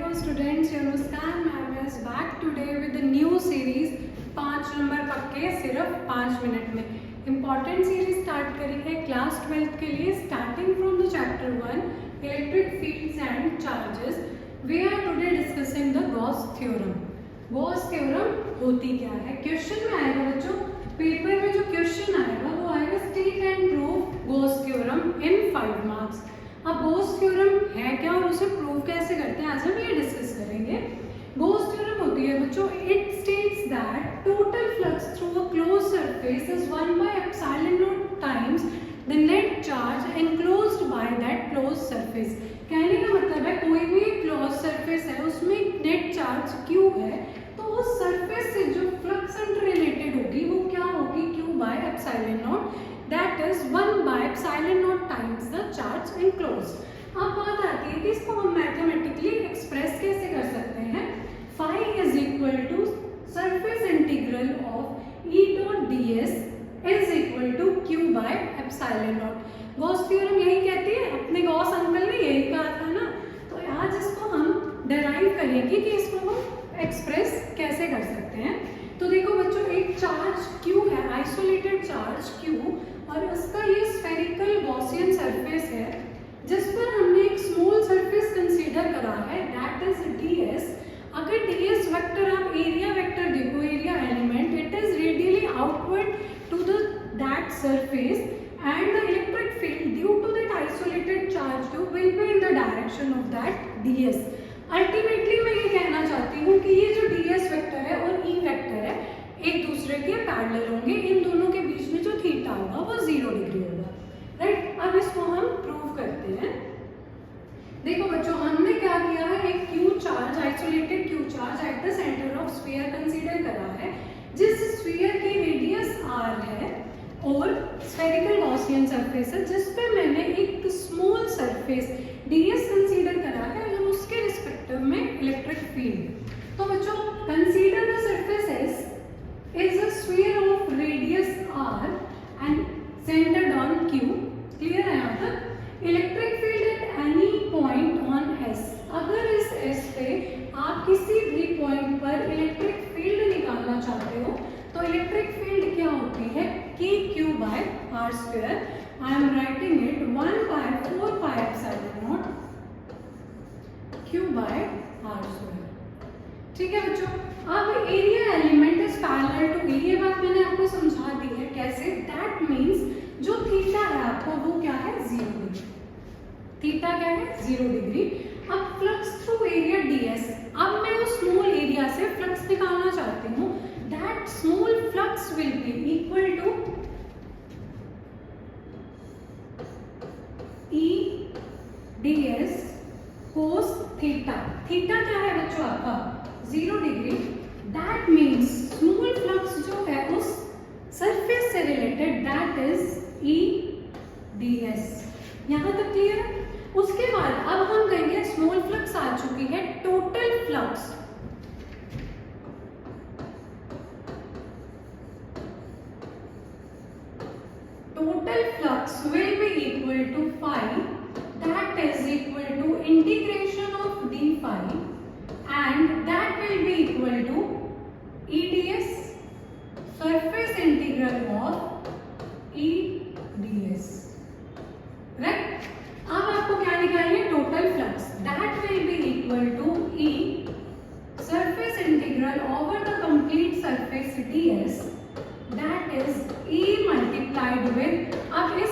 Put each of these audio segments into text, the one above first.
Hello students, your Muskan ma'am is back today with the new series 5 number पक्के सिर्फ 5 minute में important series start करी है class 12th के लिए starting from the chapter 1 electric fields and charges we are today discussing the Gauss theorem. Gauss theorem होती क्या है? क्वेश्चन में आएगा बच्चों, पेपर में जो क्वेश्चन आएगा वो आएगा state and prove Gauss theorem in 5 marks. अब गॉस थ्योरम है क्या और उसे प्रूव कैसे करते हैं आज हम ये डिस्कस करेंगे। गॉस थ्योरम होती है बच्चों, it states that total flux through a closed surface is 1/ε0 times the net charge enclosed by that closed surface. कहने का मतलब है कोई भी क्लोज्ड सरफेस है उसमें नेट चार्ज Q है, तो उस सरफेस से जो फ्लक्स रिलेटेड होगी वो क्या होगी? Q/ε0 that is 1/ε0 times the charge enclosed। अब बात आती है कि इसको हम मैथमेटिकली एक्सप्रेस कैसे कर सकते हैं। phi is equal to surface integral of E dot ds is equal to Q/ε0। Gauss theorem यही कहती है, अपने गॉस अंकल ने यही कहा था ना, तो आज इसको हम डेराइव करेंगे कि इसको हम एक्सप्रेस कैसे कर सकते हैं। तो देखो बच्चों, एक चार्ज Q है, आइसोलेटेड चार्ज Q, और उसका ये स्फेरिकल गॉसियन सरफेस है जिस पर हमने एक स्मॉल सरफेस कंसीडर करा है, दैट इज ds। अगर ds वेक्टर आप एरिया वेक्टर देखो, area element, it is radially outward to the that surface and the electric field due to that isolated charge Q will be in the direction of that ds। Ultimately मैं ये कहना चाहती हूँ कि ये जो ds vector है और E वेक्टर है एक दूसरे के पैरेलल होंगे, इन दोनों के बीच में जो थीटा होगा वो 0 डिग्री होगा, राइट। अब इसको हम प्रूव करते हैं। देखो बच्चों, हमने क्या किया है, एक Q charge, isolated Q charge at the centre of sphere consider करा है, जिस स्फीयर की रेडियस r है और स्फेरिकल गॉसियन सरफेस है जिस पे मैंने एक स्मॉल सरफेस ds कंसीडर करा है और उसके रिस्पेक्टिव में इलेक्ट्रिक फील्ड। तो बच्चों, consider the surface S is a sphere of radius r and centered on Q। Clear है यहाँ तक? Electric field at any point on S, अगर इस S पे आप किसी भी पॉइंट पर इलेक्ट्रिक फील्ड निकालना चाहते हो तो इलेक्ट्रिक फील्ड क्या होती है? Q/r²। I am writing it 1/4πε0 Q/r²। ठीक है बच्चों, अब area element is parallel to E, ये बात मैंने आपको समझा दी है कैसे। दैट मींस जो थीटा है आपका वो क्या है? 0 डिग्री। थीटा क्या है? 0 डिग्री। अब फ्लक्स थ्रू एरिया ds, अब मैं उस स्मॉल एरिया से फ्लक्स निकालना चाहती हूँ, that small flux will be equal to E ds cos theta. Theta क्या है बच्चों आपका? 0 degree. That means small flux जो है उस सरफेस से related, that is E ds। यहाँ तक क्लियर है? उसके बाद अब हम कहेंगे स्मॉल फ्लक्स आ चुकी है, total flux will be equal to phi, that is equal to integration of d phi, and that will be equal to E ds, surface integral of E ds, right। अब आपको क्या निकालनी है? Total flux, that will be equal to E surface integral over the complete surface ds, that is E multiplied with, अब इस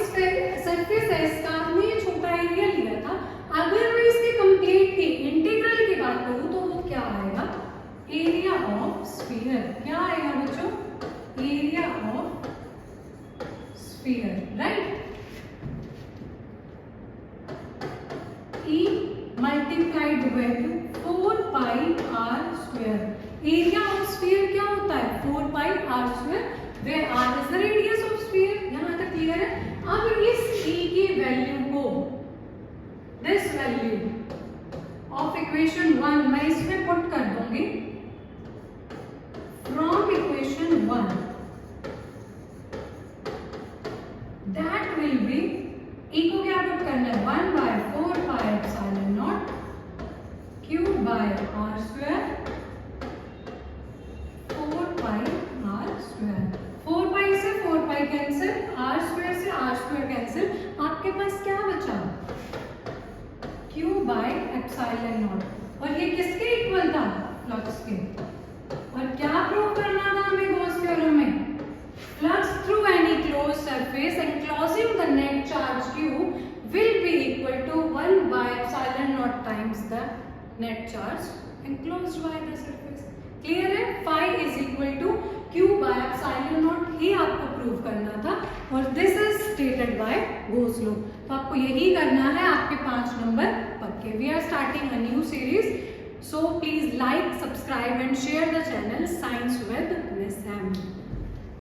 surface S का हमने ये छोटा एरिया लिया था, अगर मैं इसके कंप्लीट की इंटीग्रल की बात करूं तो वो क्या आएगा? Area of sphere. क्या आएगा बच्चों? Area of sphere, right. E multiplied with 4πr²। Area of sphere क्या होता है? 4πr², where r is the radius of sphere। यहाँ तक क्लियर है? अब इस E की वैल्यू को, दिस वैल्यू ऑफ इक्वेशन 1 मैं इसमें पुट कर दूंगी, from equation 1 that will be, E को क्या पुट करना है? 1/4πε0 Q by r square, 4 pi r square. 4 pi से 4 पाई कैंसिल, आर स्क्वायर से आर स्क्वायर कैंसिल, आपके पास क्या बचा? Q by epsilon naught. और ये किसके इक्वल था? फ्लक्स के। और क्या प्रूव करना था हमें गॉस थ्योरम में? Flux through any closed surface enclosing the net charge Q will be equal to 1 by epsilon naught times the net charge enclosed by the surface. Clear है? phi is equal to Q by epsilon naught ही आपको prove करना था और this is stated by Gauss law. तो आपको यही करना है आपके 5 नंबर पक्के। We are starting a new series, so please like, subscribe and share the channel science with Miss M.